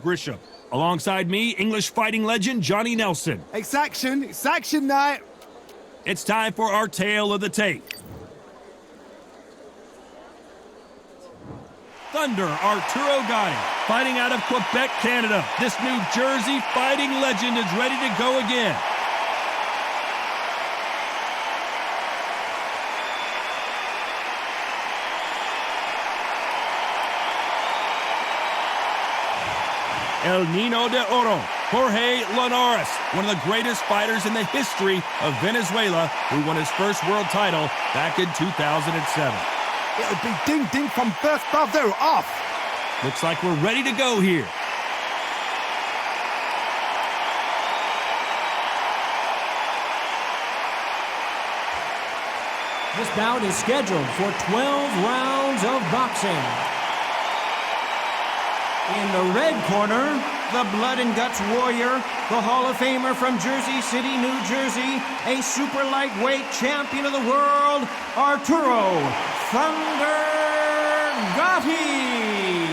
Grisham. Alongside me, English fighting legend Johnny Nelson. It's action night. It's time for our tale of the tape. Thunder Arturo Gatti, fighting out of Quebec, Canada. This New Jersey fighting legend is ready to go again. El Nino de Oro, Jorge Linares, one of the greatest fighters in the history of Venezuela, who won his first world title back in 2007. It'll be ding-ding from first bravo off. Looks like we're ready to go here. This bout is scheduled for 12 rounds of boxing. In the red corner, the blood and guts warrior, the Hall of Famer from Jersey City, New Jersey, a super lightweight champion of the world, Arturo Thunder Gatti.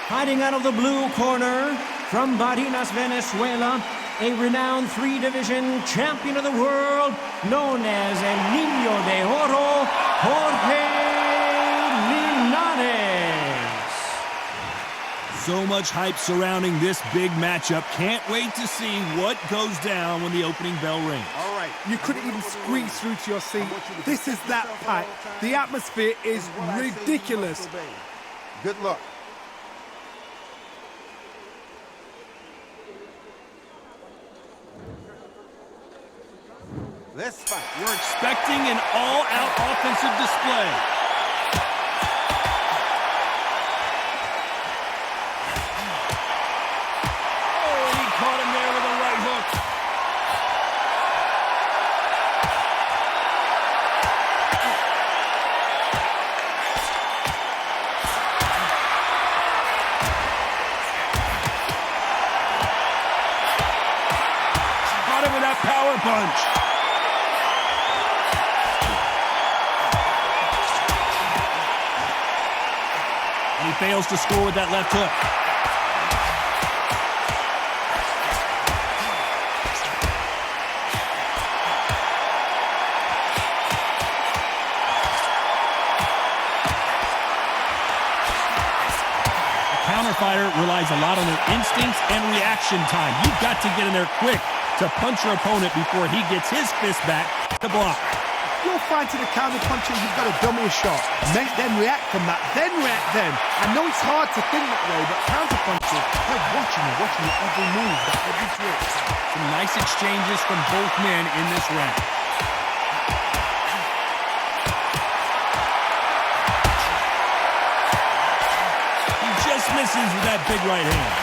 Fighting out of the blue corner, from Barinas, Venezuela, a renowned three-division champion of the world, known as El Niño de Oro, Jorge Linares. So much hype surrounding this big matchup. Can't wait to see what goes down when the opening bell rings. All right, you couldn't even squeeze through to your seat. This is that packed. The atmosphere is ridiculous. Good luck. Let's fight. We're expecting an all-out offensive display. Caught him there with a right hook. Caught him with that power punch. And he fails to score with that left hook. Fighter relies a lot on their instincts and reaction time. You've got to get in there quick to punch your opponent before he gets his fist back to block. You're fighting a counter puncher, you've got to dummy a shot. Make them react from that, then react then. I know it's hard to think that way, but counter punchers, they're watching you every move, that every twitch. Some nice exchanges from both men in this round. Misses with that big right hand.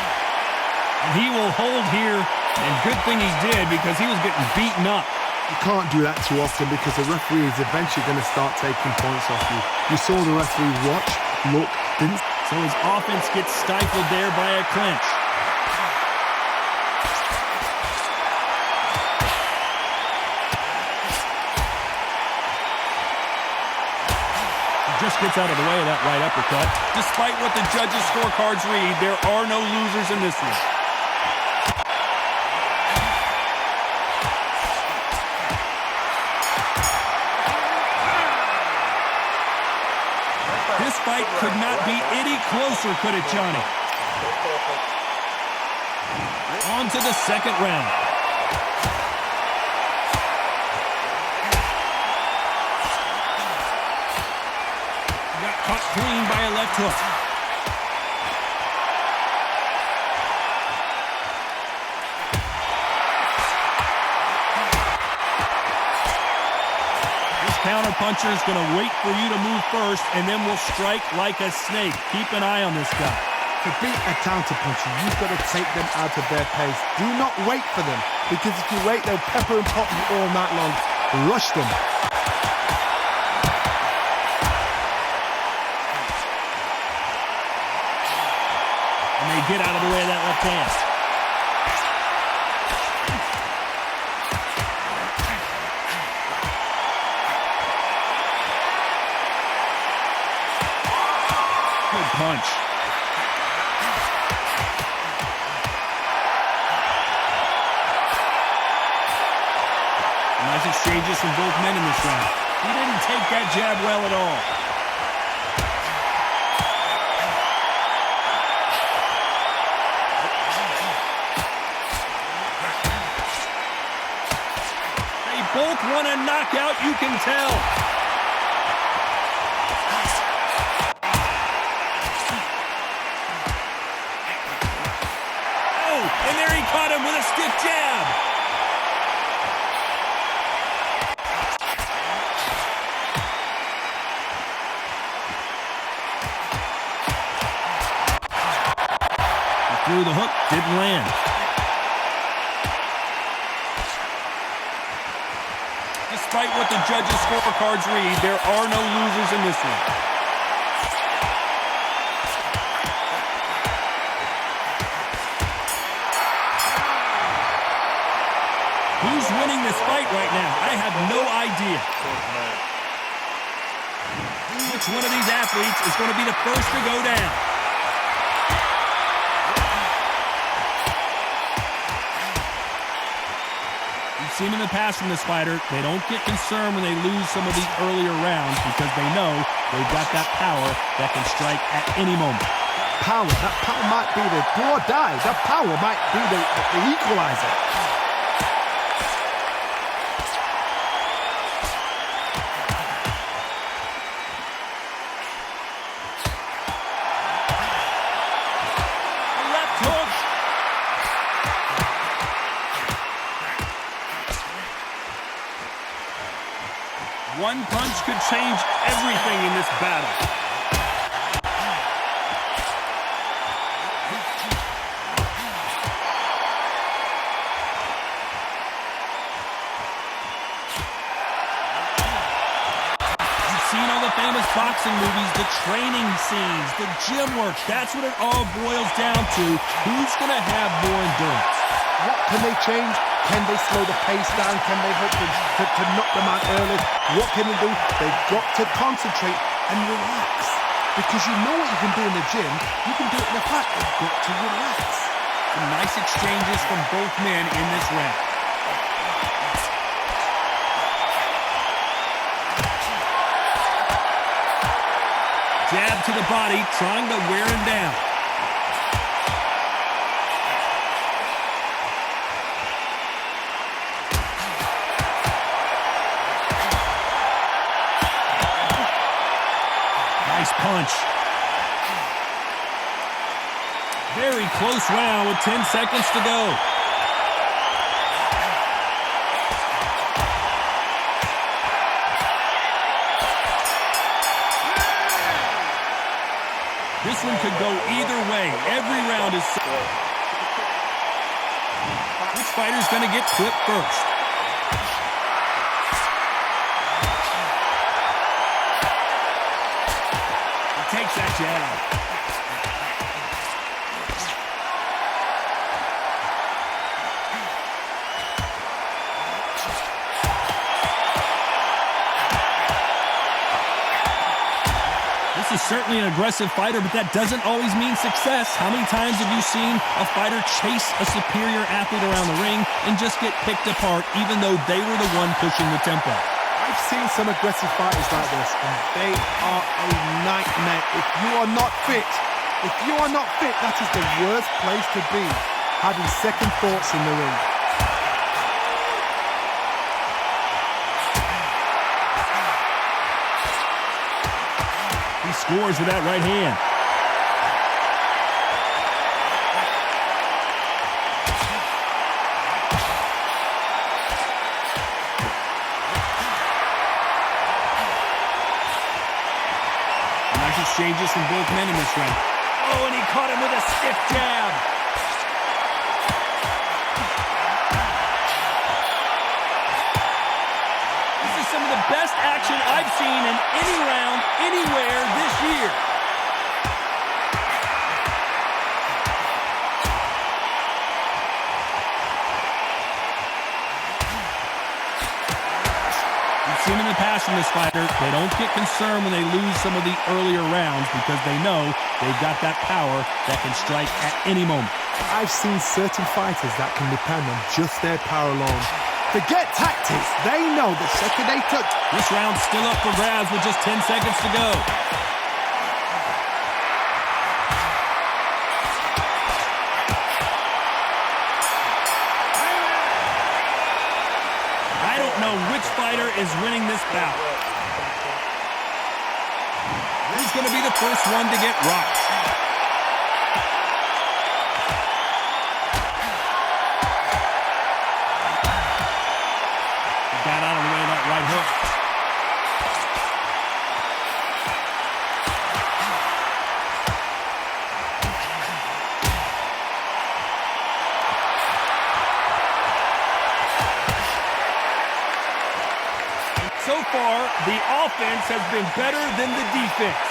And he will hold here, and good thing he did because he was getting beaten up. You can't do that too often because the referee is eventually going to start taking points off you. You saw the referee watch, look, didn't... So his offense gets stifled there by a clinch. Just gets out of the way of that right uppercut. Despite what the judges' scorecards read, there are no losers in this one. This fight could not be any closer, could it, Johnny? On to the second round. Caught clean by a left hook. This counter puncher is going to wait for you to move first, and then will strike like a snake. Keep an eye on this guy. To beat a counter puncher, you've got to take them out of their pace. Do not wait for them, because if you wait, they'll pepper and pop you all night long. Rush them. They get out of the way of that left hand. Good punch. Nice exchanges from both men in this round. He didn't take that jab well at all. They both want a knockout, you can tell. Oh, and there he caught him with a stiff jab. Through the hook, didn't land. Despite what the judges' scorecards read, there are no losers in this one. Who's winning this fight right now? I have no idea. Which one of these athletes is going to be the first to go down? Seen in the past from this fighter, they don't get concerned when they lose some of these earlier rounds because they know they've got that power that can strike at any moment. That power might be the do or die. That power might be the equalizer. One punch could change everything in this battle. You've seen all the famous boxing movies, the training scenes, the gym work. That's what it all boils down to. Who's going to have more endurance? What can they change? Can they slow the pace down? Can they hook them to knock them out early? What can they do? They've got to concentrate and relax. Because you know what you can do in the gym, you can do it in the fight. You've got to relax. Some nice exchanges from both men in this round. Jab to the body, trying to wear him down. Nice punch. Very close round with 10 seconds to go. This one could go either way. Every round is... Which fighter's going to get clipped first? Takes that jab. This is certainly an aggressive fighter, but that doesn't always mean success. How many times have you seen a fighter chase a superior athlete around the ring and just get picked apart even though they were the one pushing the tempo? I've seen some aggressive fighters like this, and they are a nightmare. If you are not fit, that is the worst place to be, having second thoughts in the ring. He scores with that right hand. Nice exchanges from both men in this round. Oh, and he caught him with a stiff jab. This is some of the best action I've seen in any round, anywhere this year. Seen in the past from this fighter, they don't get concerned when they lose some of the earlier rounds because they know they've got that power that can strike at any moment. I've seen certain fighters that can depend on just their power alone. Forget tactics. They know the second they touch. This round's still up for grabs with just 10 seconds to go. I don't know which fighter is winning this bout. Who's going to be the first one to get rocked? Got out of the way of that right hook. So far, the offense has been better than the defense.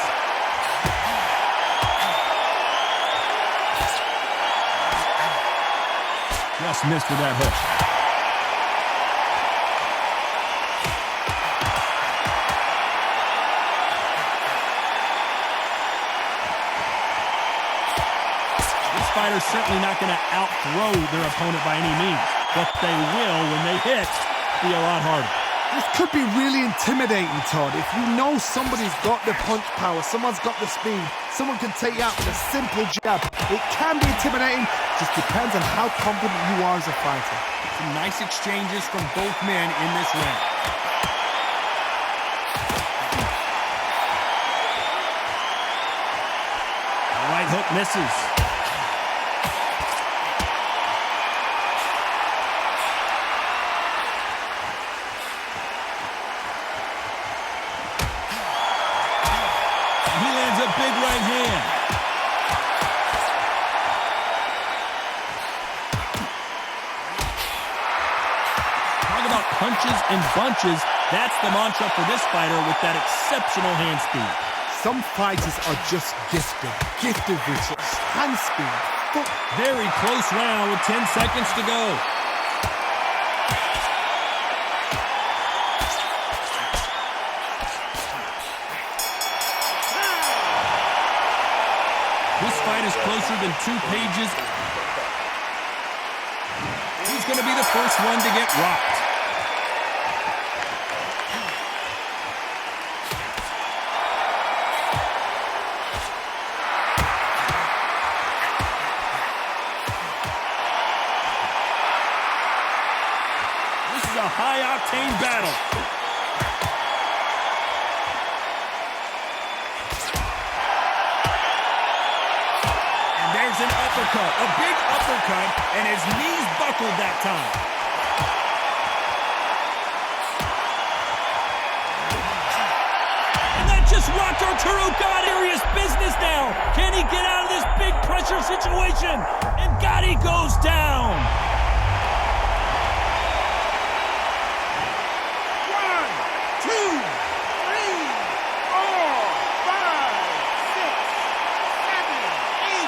Just missed with that hook. Fighter's certainly not going to outthrow their opponent by any means, but they will, when they hit, be a lot harder. This could be really intimidating, Todd. If you know somebody's got the punch power, someone's got the speed, someone can take you out with a simple jab. It can be intimidating, just depends on how confident you are as a fighter. Some nice exchanges from both men in this round. The right hook misses. Big right hand. Talk about punches and bunches. That's the mantra for this fighter with that exceptional hand speed. Some fighters are just gifted with hand speed. Very close round with 10 seconds to go. This fight is closer than 2 pages. Who's going to be the first one to get rocked? This is a high-octane battle. An uppercut, a big uppercut, and his knees buckled that time. And that just rocked Arturo Gatti. Serious business now. Can he get out of this big pressure situation? And Gatti goes down. 1, 2, 3, 4, 5, 6, 7, 8,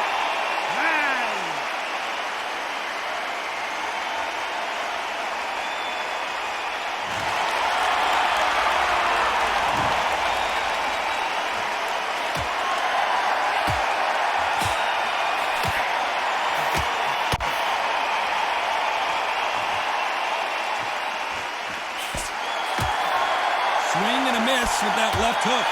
9. Swing and a miss with that left hook.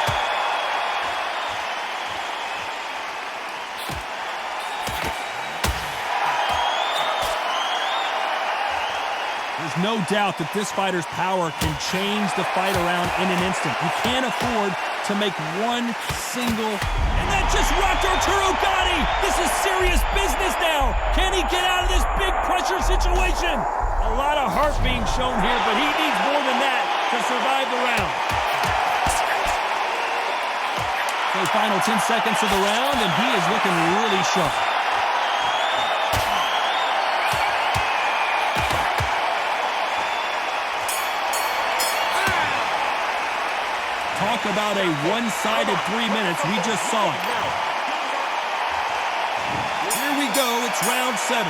There's no doubt that this fighter's power can change the fight around in an instant. You can't afford to make one single... And that just rocked Arturo Gatti! This is serious business now! Can he get out of this big pressure situation? A lot of heart being shown here, but he needs more than that to survive the round. So final 10 seconds of the round, and he is looking really sharp. Talk about a one-sided 3 minutes. We just saw it. Here we go. It's round 7.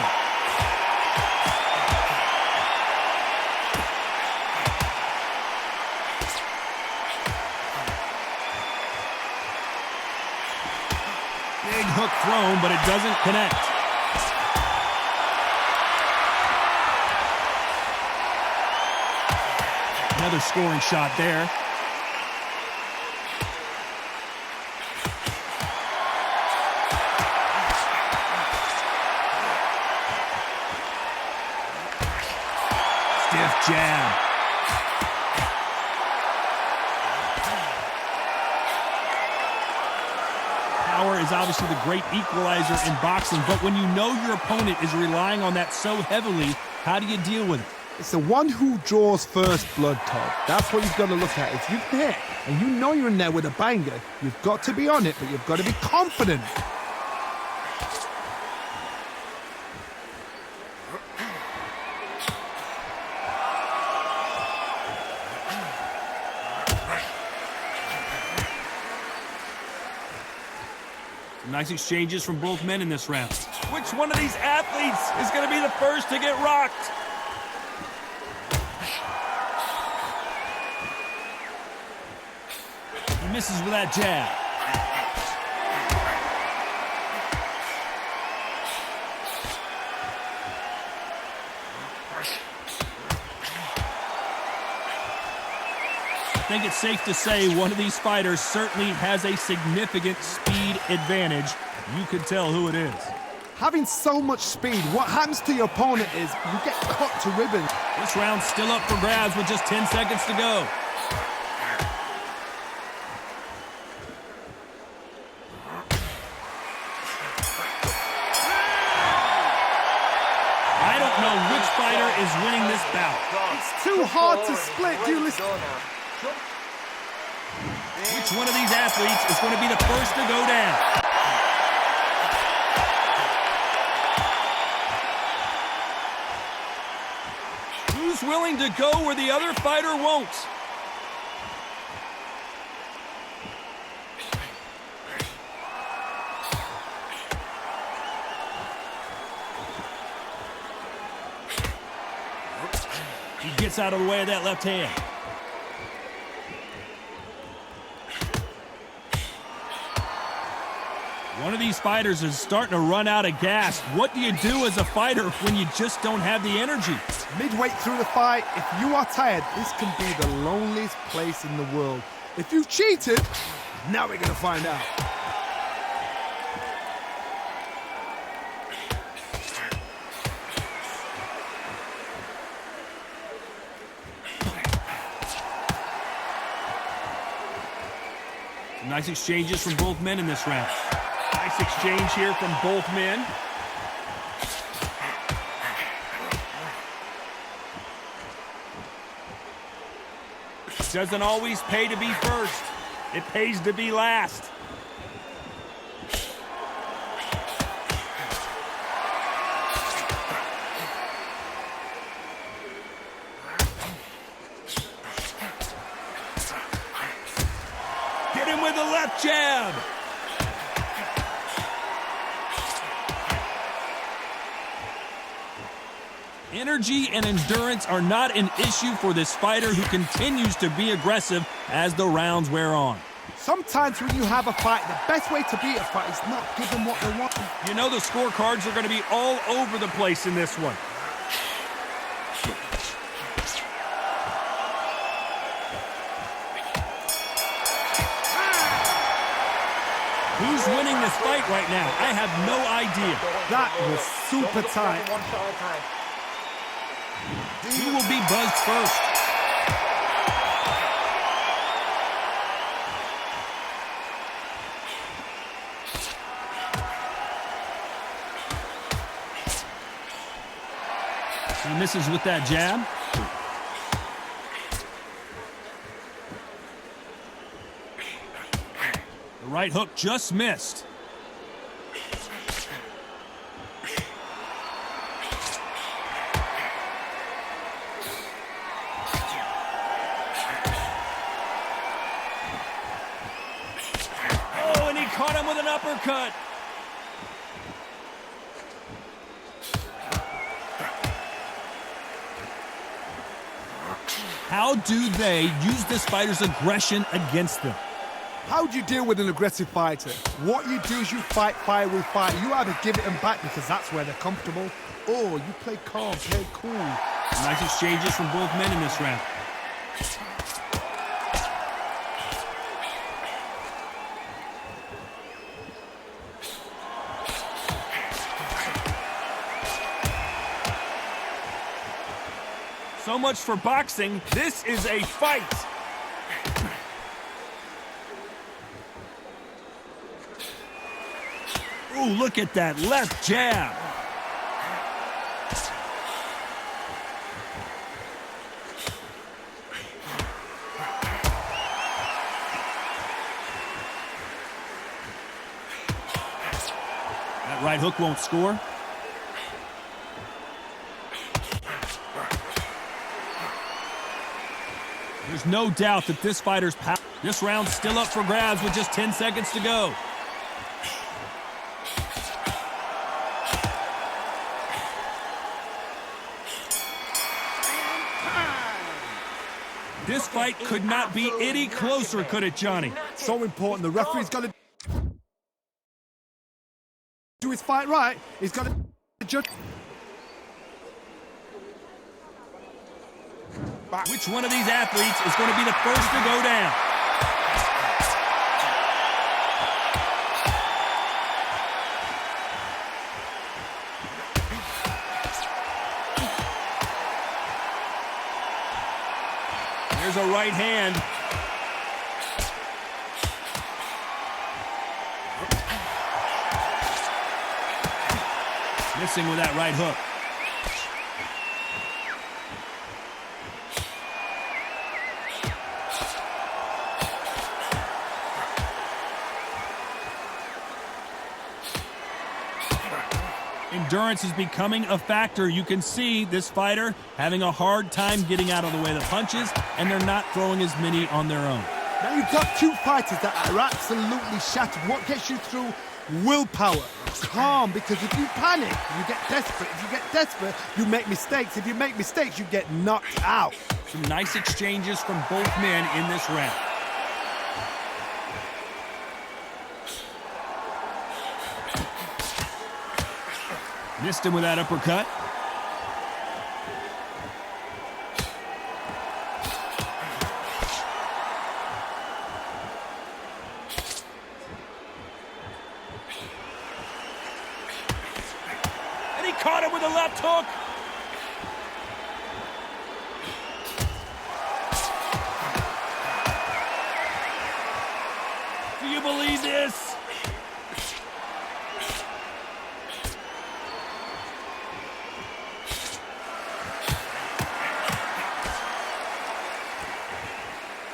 Big hook thrown, but it doesn't connect. Another scoring shot there. Stiff jab. Power is obviously the great equalizer in boxing, but when you know your opponent is relying on that so heavily, how do you deal with it? It's the one who draws first blood, Todd. That's what you've got to look at. If you've hit and you know you're in there with a banger, you've got to be on it, but you've got to be confident. Nice exchanges from both men in this round. Which one of these athletes is going to be the first to get rocked? He misses with that jab. I think it's safe to say one of these fighters certainly has a significant speed advantage. You can tell who it is. Having so much speed, what happens to your opponent is you get cut to ribbons. This round's still up for grabs with just 10 seconds to go. I don't know which fighter is winning this bout. It's too hard to split. Do you listen? Which one of these athletes is going to be the first to go down? Who's willing to go where the other fighter won't? He gets out of the way of that left hand. One of these fighters is starting to run out of gas. What do you do as a fighter when you just don't have the energy? Midway through the fight, if you are tired, this can be the loneliest place in the world. If you cheated, now we're going to find out. Nice exchanges from both men in this round. Nice exchange here from both men. It doesn't always pay to be first. It pays to be last. Get him with the left jab. Energy and endurance are not an issue for this fighter who continues to be aggressive as the rounds wear on. Sometimes when you have a fight, the best way to beat a fight is not give them what they want. You know the scorecards are going to be all over the place in this one. Who's winning this fight right now? I have no idea. That was super tight. Who will be buzzed first? He misses with that jab. The right hook just missed. Caught him with an uppercut. How do they use this fighter's aggression against them? How do you deal with an aggressive fighter? What you do is you fight fire with fire. You either give it them back because that's where they're comfortable, or you play calm, play cool. Nice exchanges from both men in this round. So much for boxing. This is a fight. Ooh, look at that left jab. That right hook won't score. There's no doubt that this fighter's power. This round's still up for grabs with just 10 seconds to go. This fight could not be any closer, could it, Johnny? So important. The referee's got to do his fight right. He's got to judge. Which one of these athletes is going to be the first to go down? There's a right hand. Missing with that right hook. Endurance is becoming a factor. You can see this fighter having a hard time getting out of the way of the punches, and they're not throwing as many on their own. Now you've got two fighters that are absolutely shattered. What gets you through? Willpower. Calm, because if you panic, you get desperate. If you get desperate, you make mistakes. If you make mistakes, you get knocked out. Some nice exchanges from both men in this round. Missed him with that uppercut. And he caught him with a left hook. Do you believe this?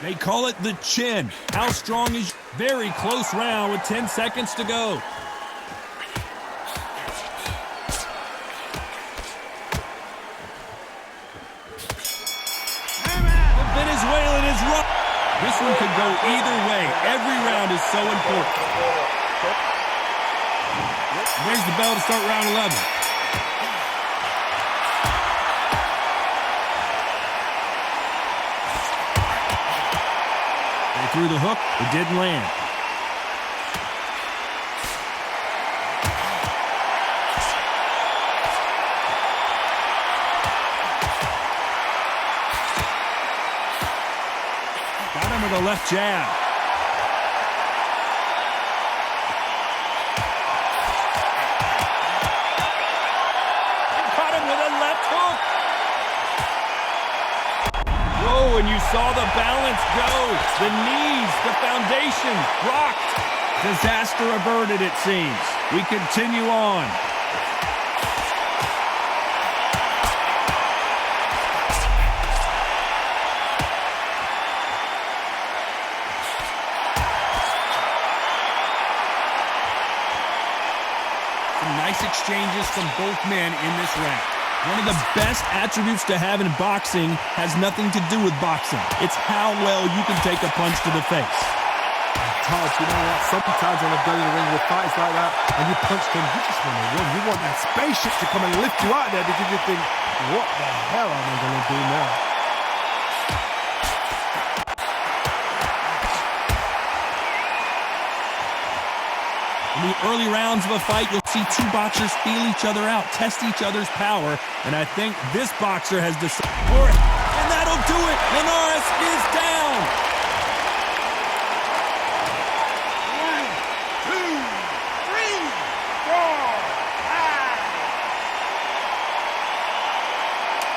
They call it the chin. How strong is... Very close round with 10 seconds to go. The Venezuelan is rough. This one could go either way. Every round is so important. There's the bell to start round 11. Through the hook, it didn't land. Got him with a left jab. And caught him with a left hook. Whoa, and you saw the balance go. The knees, the foundation, rocked. Disaster averted, it seems. We continue on. Some nice exchanges from both men in this round. One of the best attributes to have in boxing has nothing to do with boxing. It's how well you can take a punch to the face. Todd, you know what? Sometimes when I've done in the ring with fights like that, and you punch them, you just want to win. You want that spaceship to come and lift you out there because you think, what the hell am I going to do now? In the early rounds of a fight, you'll see two boxers feel each other out, test each other's power, and I think this boxer has decided for it, and that'll do it. Linares is down. 1, 2, 3, 4, 5.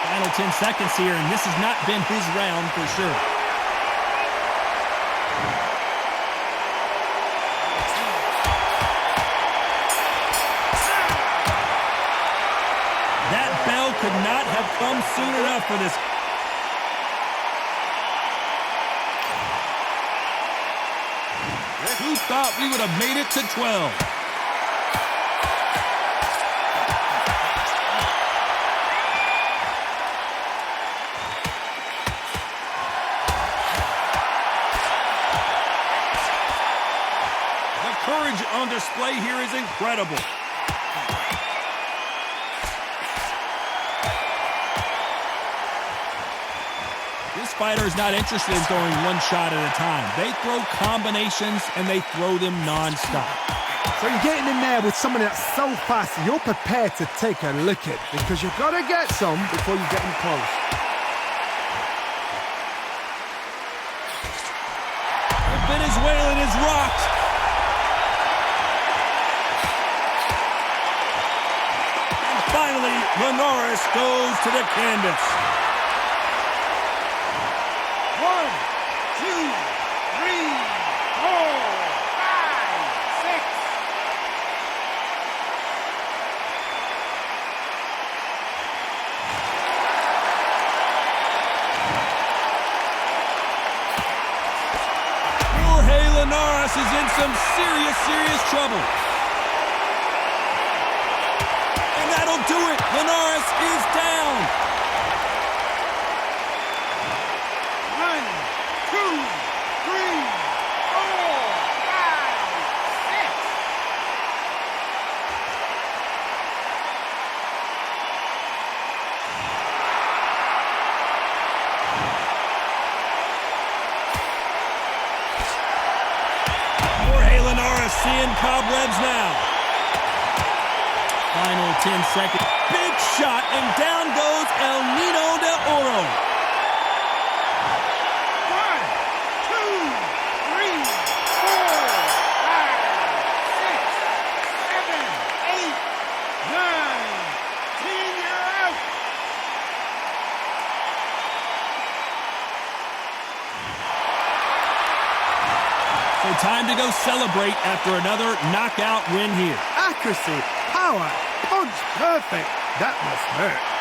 Final 10 seconds here, and this has not been his round for sure. That bell could not have come soon enough for this. Who thought we would have made it to 12? The courage on display here is incredible. This fighter is not interested in throwing one shot at a time. They throw combinations, and they throw them nonstop. So you're getting in there with someone that's so fast, you're prepared to take a licking because you've got to get some before you get them close. The Venezuelan is rocked. And finally, Linares goes to the canvas. 1, 2, 3, 4, 5, 6. Jorge Linares is in some serious trouble. And that'll do it. Linares is down. 1, 2, 3, 4, 5, 6. Jorge Linares seeing cobwebs now. Final 10 seconds. Big shot, and down goes El Nino de Oro. 1, 2, 3, 4, 5, 6, 7, 8, 9, 10. You're out. So time to go celebrate after another knockout win here. Accuracy, power, punch, perfect. That must hurt.